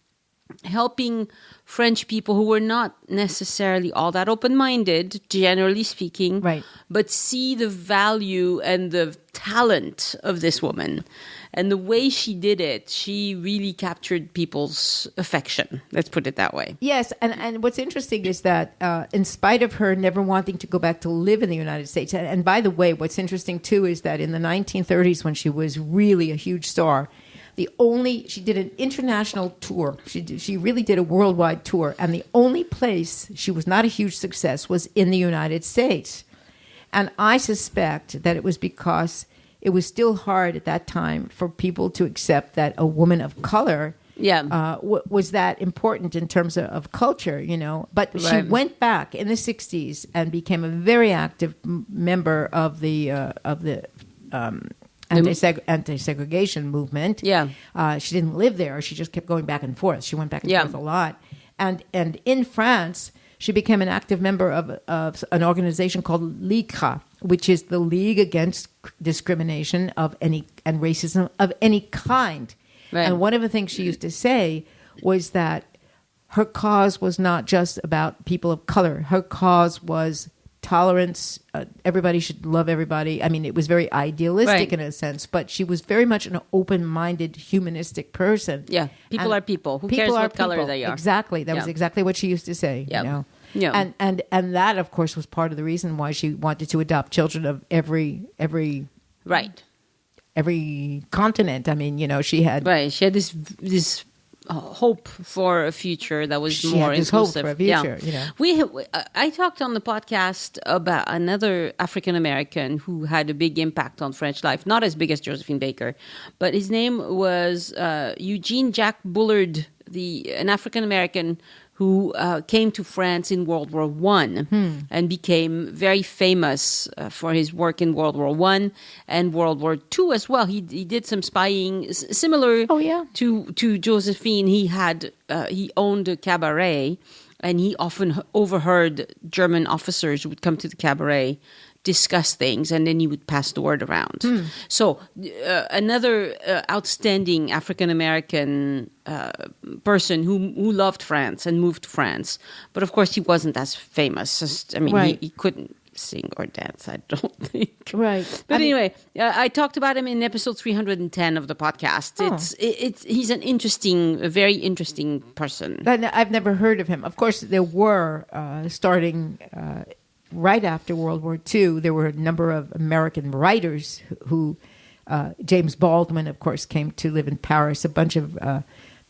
Speaker 1: helping French people who were not necessarily all that open-minded, generally speaking,
Speaker 2: right,
Speaker 1: but see the value and the talent of this woman. And the way she did it, she really captured people's affection. Let's put it that way.
Speaker 2: Yes, and what's interesting is that in spite of her never wanting to go back to live in the United States, and by the way, what's interesting too is that in the 1930s when she was really a huge star, she did an international tour. She really did a worldwide tour, and the only place she was not a huge success was in the United States. And I suspect that it was because it was still hard at that time for people to accept that a woman of color was that important in terms of culture, But she went back in the 60s and became a very active member of the anti-segregation movement. Yeah. She didn't live there. She just kept going back and forth. She went back and forth a lot. And in France, she became an active member of an organization called LICRA, which is the League Against Discrimination and Racism of any kind. Right. And one of the things she used to say was that her cause was not just about people of color. Her cause was tolerance. Everybody should love everybody. I mean, it was very idealistic in a sense, but she was very much an open-minded, humanistic person.
Speaker 1: Yeah, people are people. Who cares what color they are?
Speaker 2: Exactly. That was exactly what she used to say. Yeah. Yeah. And that, of course, was part of the reason why she wanted to adopt children of every continent. I mean, she had
Speaker 1: She had this hope for a future that was
Speaker 2: she
Speaker 1: more
Speaker 2: had this
Speaker 1: inclusive.
Speaker 2: Hope for a future,
Speaker 1: I talked on the podcast about another African American who had a big impact on French life, not as big as Josephine Baker, but his name was Eugene Jack Bullard, an African American who came to France in World War I and became very famous for his work in World War I and World War II as well. He did some spying similar to Josephine. He owned a cabaret, and he often overheard German officers who would come to the cabaret discuss things, and then he would pass the word around. So another outstanding African-American person who loved France and moved to France. But of course, he wasn't as famous. He couldn't sing or dance, I don't think.
Speaker 2: Right.
Speaker 1: But anyway, I talked about him in episode 310 of the podcast. He's a very interesting person.
Speaker 2: I've never heard of him. Of course, there were, starting right after World War II, there were a number of American writers who James Baldwin, of course, came to live in Paris. A bunch of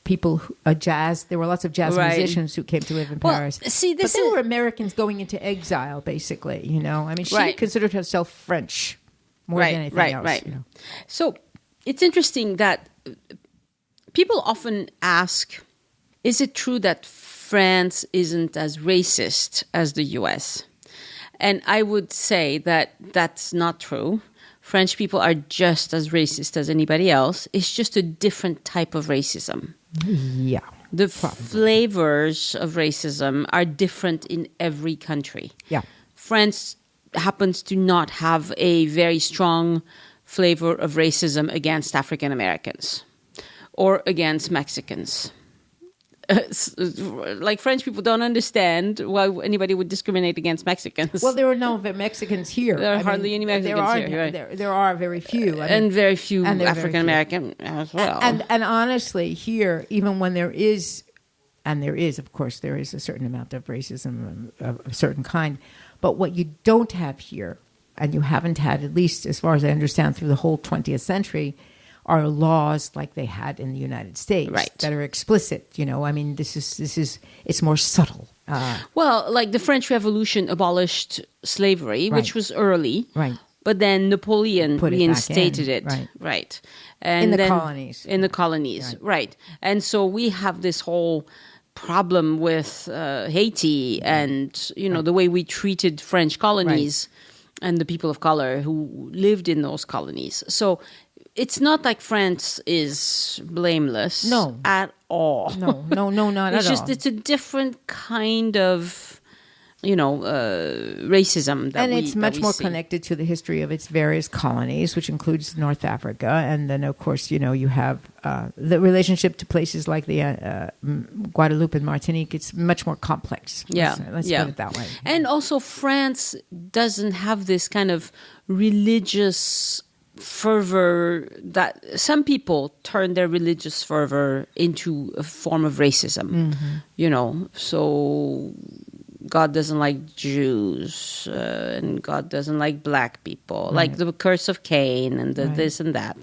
Speaker 2: people, there were lots of jazz musicians who came to live in Paris. But they were Americans going into exile, basically, she considered herself French more than anything else. Right.
Speaker 1: So it's interesting that people often ask, is it true that France isn't as racist as the U.S.? And I would say that that's not true. French people are just as racist as anybody else. It's just a different type of racism.
Speaker 2: Yeah.
Speaker 1: The flavors of racism are different in every country.
Speaker 2: Yeah.
Speaker 1: France happens to not have a very strong flavor of racism against African Americans or against Mexicans. Like French people don't understand why anybody would discriminate against Mexicans.
Speaker 2: Well, there are no Mexicans here.
Speaker 1: There are hardly any Mexicans here. Right?
Speaker 2: There are very few.
Speaker 1: And very few African American as well.
Speaker 2: And honestly, here, even when there is, of course, there is a certain amount of racism of a certain kind. But what you don't have here, and you haven't had, at least as far as I understand, through the whole 20th century, are laws like they had in the United States that are explicit. It's more subtle.
Speaker 1: Well, like the French Revolution abolished slavery, which was early.
Speaker 2: Right.
Speaker 1: But then Napoleon reinstated it. Right. And
Speaker 2: in the colonies.
Speaker 1: In the colonies, right. And so we have this whole problem with Haiti and, the way we treated French colonies and the people of color who lived in those colonies. So it's not like France is blameless at all.
Speaker 2: No, not at all.
Speaker 1: It's a different kind of, racism that
Speaker 2: it's much more connected to the history of its various colonies, which includes North Africa. And then, of course, you have the relationship to places like the Guadeloupe and Martinique. It's much more complex. Let's put it that way.
Speaker 1: And also France doesn't have this kind of religious fervor that some people turn their religious fervor into a form of racism, so God doesn't like Jews and God doesn't like black people, like the curse of Cain and this and that,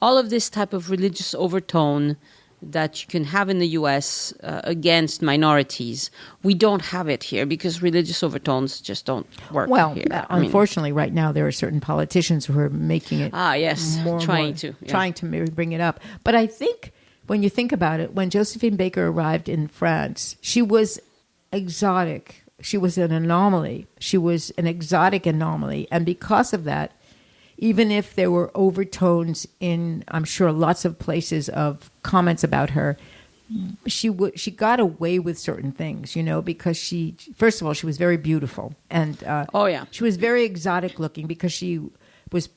Speaker 1: all of this type of religious overtone that you can have in the U.S. Against minorities. We don't have it here because religious overtones just don't work here.
Speaker 2: Unfortunately, right now there are certain politicians who are making it trying to bring it up. But I think when you think about it, when Josephine Baker arrived in France, she was exotic. She was an anomaly. She was an exotic anomaly. And because of that, even if there were overtones in, I'm sure, lots of places of comments about her, she got away with certain things, because first of all, she was very beautiful. And she was very exotic looking because she was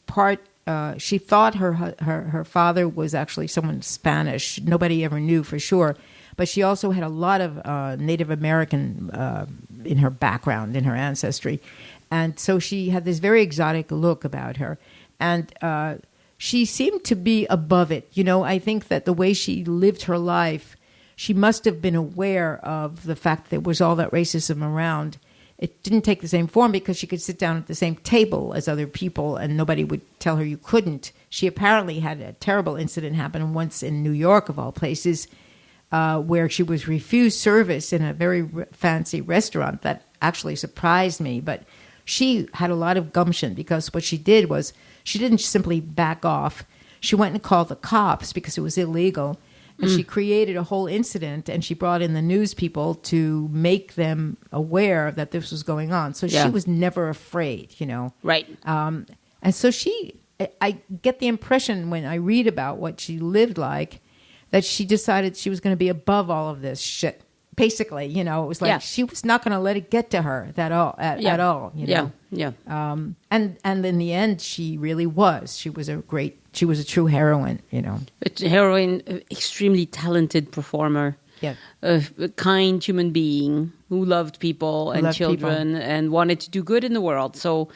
Speaker 2: she thought her father was actually someone Spanish. Nobody ever knew for sure. But she also had a lot of Native American in her background, in her ancestry. And so she had this very exotic look about her. And she seemed to be above it. I think that the way she lived her life, she must have been aware of the fact that there was all that racism around. It didn't take the same form because she could sit down at the same table as other people and nobody would tell her you couldn't. She apparently had a terrible incident happen once in New York, of all places, where she was refused service in a very fancy restaurant. That actually surprised me. But she had a lot of gumption because what she did was she didn't simply back off. She went and called the cops because it was illegal. And she created a whole incident, and she brought in the news people to make them aware that this was going on. So she was never afraid,
Speaker 1: Right.
Speaker 2: And so I get the impression when I read about what she lived like, that she decided she was going to be above all of this shit. Basically, it was like she was not going to let it get to her at all.
Speaker 1: Yeah.
Speaker 2: And in the end, she really was. She was a true heroine,
Speaker 1: A heroine, extremely talented performer.
Speaker 2: Yeah.
Speaker 1: A kind human being who loved people and children and wanted to do good in the world. So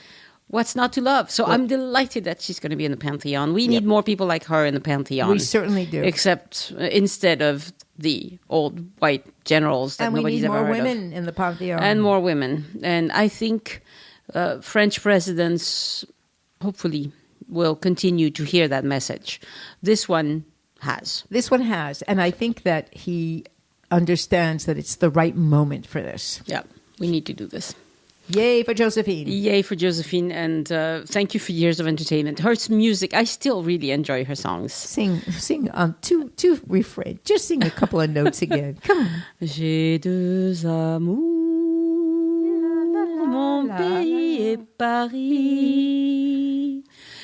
Speaker 1: what's not to love? So I'm delighted that she's going to be in the Pantheon. We need more people like her in the Pantheon.
Speaker 2: We certainly do.
Speaker 1: Except instead of the old white generals that nobody's ever heard of.
Speaker 2: And we need more women in the Pantheon.
Speaker 1: And more women. And I think French presidents hopefully will continue to hear that message. This one has.
Speaker 2: And I think that he understands that it's the right moment for this.
Speaker 1: Yeah, we need to do this.
Speaker 2: Yay for Josephine.
Speaker 1: Yay for Josephine, and thank you for years of entertainment. Her music, I still really enjoy her songs.
Speaker 2: Sing two refrain. Just sing a couple of notes again. Come on.
Speaker 1: J'ai deux amours, mon pays et Paris.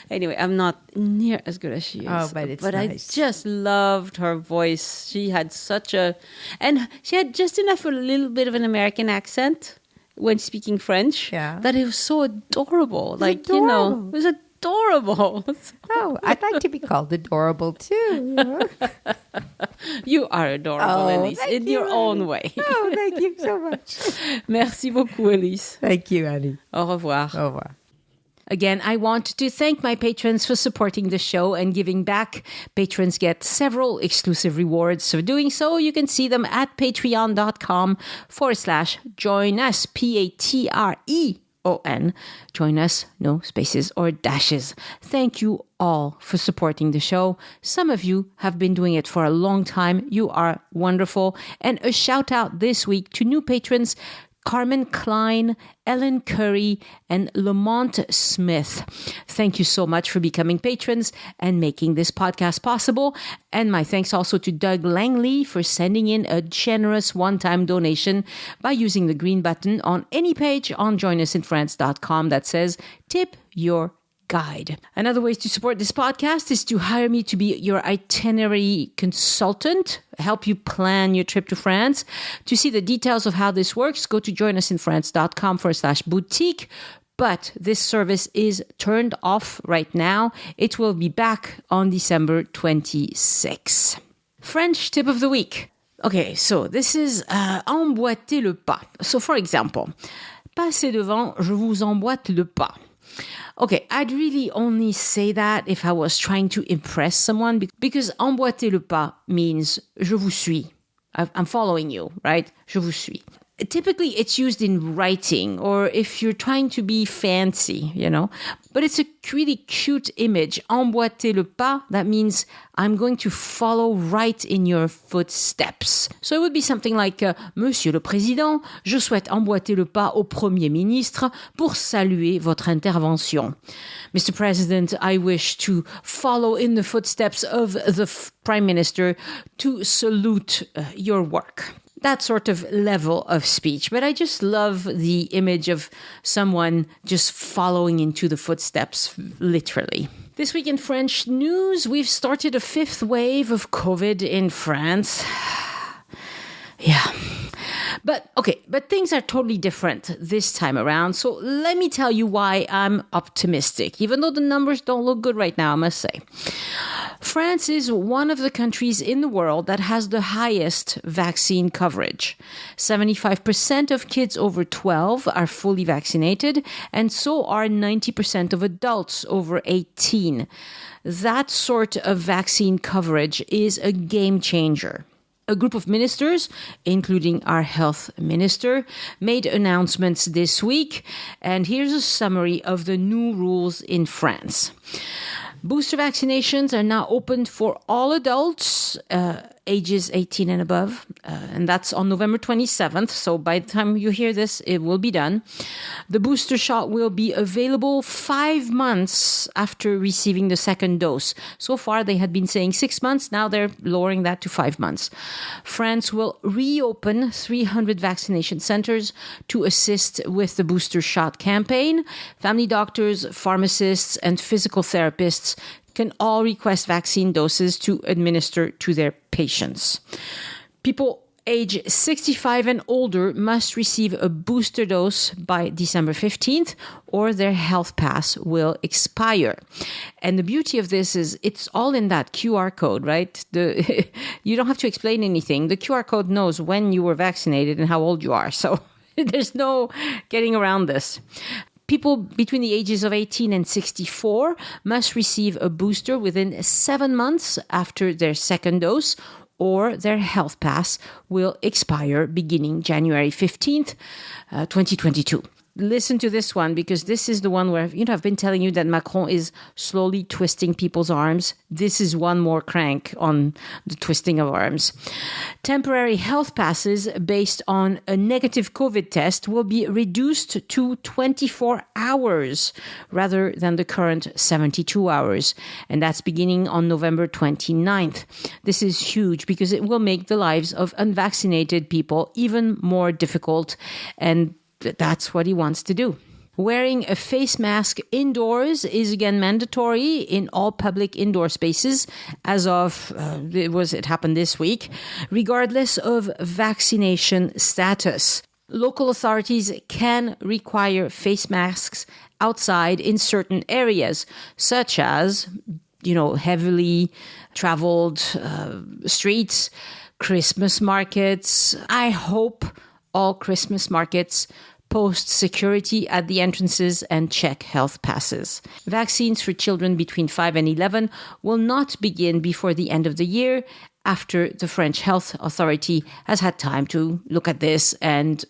Speaker 1: Anyway, I'm not near as good as she is.
Speaker 2: Oh, but it's
Speaker 1: nice. I just loved her voice. She had and she had just enough a little bit of an American accent when speaking French.
Speaker 2: Yeah.
Speaker 1: That it was so adorable. It was adorable.
Speaker 2: Oh, I'd like to be called adorable too.
Speaker 1: You are adorable, Elyse, in your own way.
Speaker 2: Oh, thank you so much.
Speaker 1: Merci beaucoup, Elyse.
Speaker 2: Thank you, Annie.
Speaker 1: Au revoir.
Speaker 2: Au revoir.
Speaker 1: Again, I want to thank my patrons for supporting the show and giving back. Patrons get several exclusive rewards. For doing so, you can see them at patreon.com/join us, Patreon. Join us, no spaces or dashes. Thank you all for supporting the show. Some of you have been doing it for a long time. You are wonderful. And a shout out this week to new patrons, Carmen Klein, Ellen Curry, and Lamont Smith. Thank you so much for becoming patrons and making this podcast possible. And my thanks also to Doug Langley for sending in a generous one-time donation by using the green button on any page on joinusinfrance.com that says tip your guide. Another way to support this podcast is to hire me to be your itinerary consultant, help you plan your trip to France. To see the details of how this works, go to joinusinfrance.com/boutique. But this service is turned off right now. It will be back on December 26. French tip of the week. Okay, so this is emboîter le pas. So for example, passez devant, je vous emboîte le pas. Okay, I'd really only say that if I was trying to impress someone, because emboîter le pas means je vous suis. I'm following you, right? Je vous suis. Typically, it's used in writing or if you're trying to be fancy, But it's a really cute image. Emboîter le pas, that means I'm going to follow right in your footsteps. So it would be something like, Monsieur le Président, je souhaite emboîter le pas au Premier ministre pour saluer votre intervention. Mr. President, I wish to follow in the footsteps of the Prime Minister to salute your work. That sort of level of speech. But I just love the image of someone just following into the footsteps, literally. This week in French news, we've started a 5th wave of COVID in France. Yeah. But things are totally different this time around. So let me tell you why I'm optimistic, even though the numbers don't look good right now, I must say. France is one of the countries in the world that has the highest vaccine coverage. 75% of kids over 12 are fully vaccinated, and so are 90% of adults over 18. That sort of vaccine coverage is a game changer. A group of ministers, including our health minister, made announcements this week, and here's a summary of the new rules in France. Booster vaccinations are now open for all adults, ages 18 and above, and that's on November 27th. So by the time you hear this, it will be done. The booster shot will be available 5 months after receiving the second dose. So far, they had been saying 6 months. Now they're lowering that to 5 months. France will reopen 300 vaccination centers to assist with the booster shot campaign. Family doctors, pharmacists, and physical therapists can all request vaccine doses to administer to their patients. People Age 65 and older must receive a booster dose by December 15th or their health pass will expire. And the beauty of this is it's all in that QR code, right? You don't have to explain anything. The QR code knows when you were vaccinated and how old you are. So there's no getting around this. People between the ages of 18 and 64 must receive a booster within 7 months after their second dose, or their health pass will expire beginning January 15th, 2022. Listen to this one, because this is the one where, I've been telling you that Macron is slowly twisting people's arms. This is one more crank on the twisting of arms. Temporary health passes based on a negative COVID test will be reduced to 24 hours rather than the current 72 hours. And that's beginning on November 29th. This is huge because it will make the lives of unvaccinated people even more difficult, and that's what he wants to do. Wearing a face mask indoors is again mandatory in all public indoor spaces as of, it happened this week, regardless of vaccination status. Local authorities can require face masks outside in certain areas, such as, heavily traveled streets, Christmas markets. I hope all Christmas markets post security at the entrances and check health passes. Vaccines for children between 5 and 11 will not begin before the end of the year, after the French Health Authority has had time to look at this. And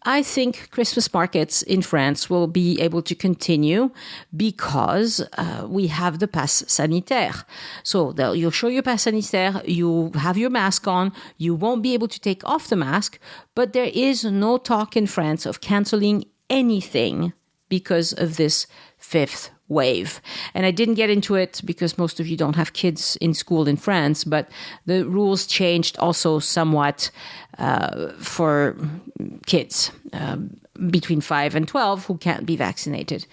Speaker 1: I think Christmas markets in France will be able to continue because we have the pass sanitaire. So you'll show your pass sanitaire, you have your mask on, you won't be able to take off the mask, but there is no talk in France of canceling anything because of this fifth wave. And I didn't get into it because most of you don't have kids in school in France, but the rules changed also somewhat for kids between 5 and 12 who can't be vaccinated.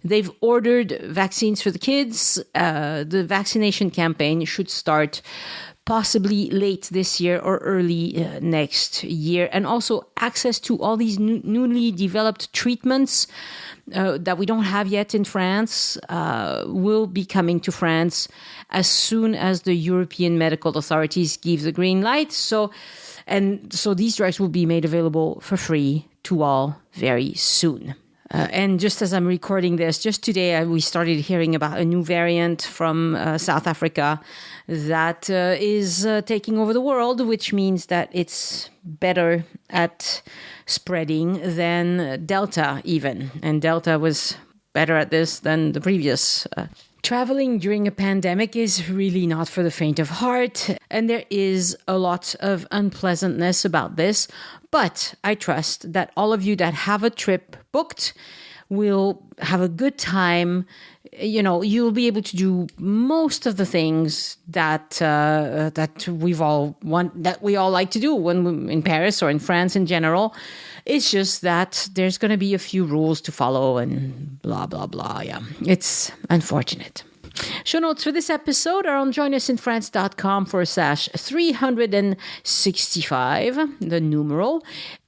Speaker 1: They've ordered vaccines for the kids. The vaccination campaign should start possibly late this year or early next year. And also access to all these newly developed treatments that we don't have yet in France will be coming to France as soon as the European medical authorities give the green light. So these drugs will be made available for free to all very soon. And just as I'm recording this, just today we started hearing about a new variant from South Africa that is taking over the world, which means that it's better at spreading than Delta even. And Delta was better at this than the previous. Traveling during a pandemic is really not for the faint of heart, and there is a lot of unpleasantness about this. But I trust that all of you that have a trip booked will have a good time. You'll be able to do most of the things that we all like to do when we're in Paris or in France in general. It's just that there's going to be a few rules to follow and blah, blah, blah. Yeah, it's unfortunate. Show notes for this episode are on joinusinfrance.com/365, the numeral.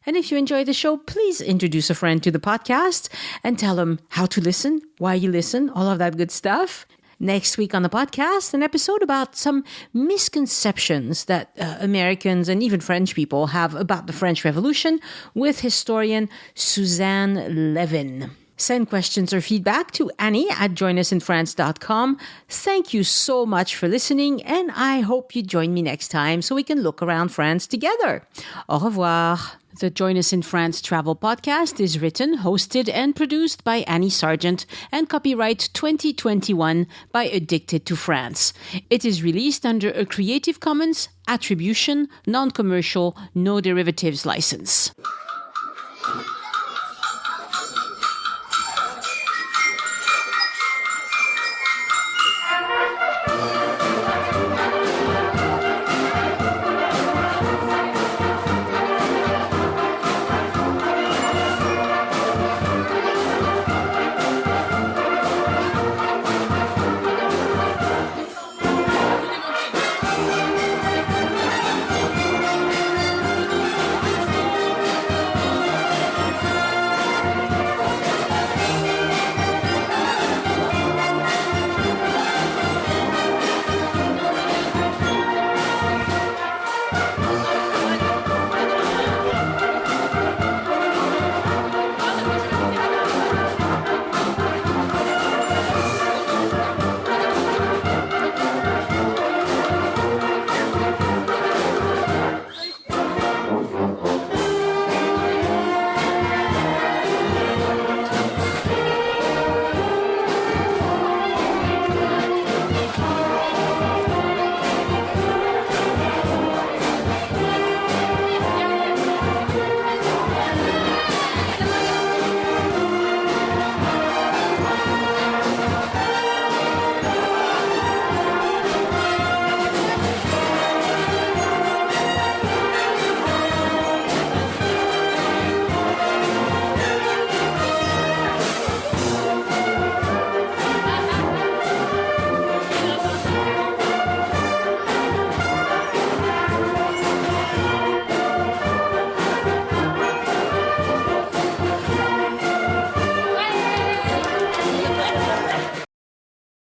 Speaker 1: And if you enjoy the show, please introduce a friend to the podcast and tell them how to listen, why you listen, all of that good stuff. Next week on the podcast, an episode about some misconceptions that Americans and even French people have about the French Revolution with historian Suzanne Levin. Send questions or feedback to Annie@joinusinfrance.com. Thank you so much for listening, and I hope you join me next time so we can look around France together. Au revoir. The Join Us in France travel podcast is written, hosted, and produced by Annie Sargent and copyright 2021 by Addicted to France. It is released under a Creative Commons Attribution, Non-Commercial, No Derivatives license.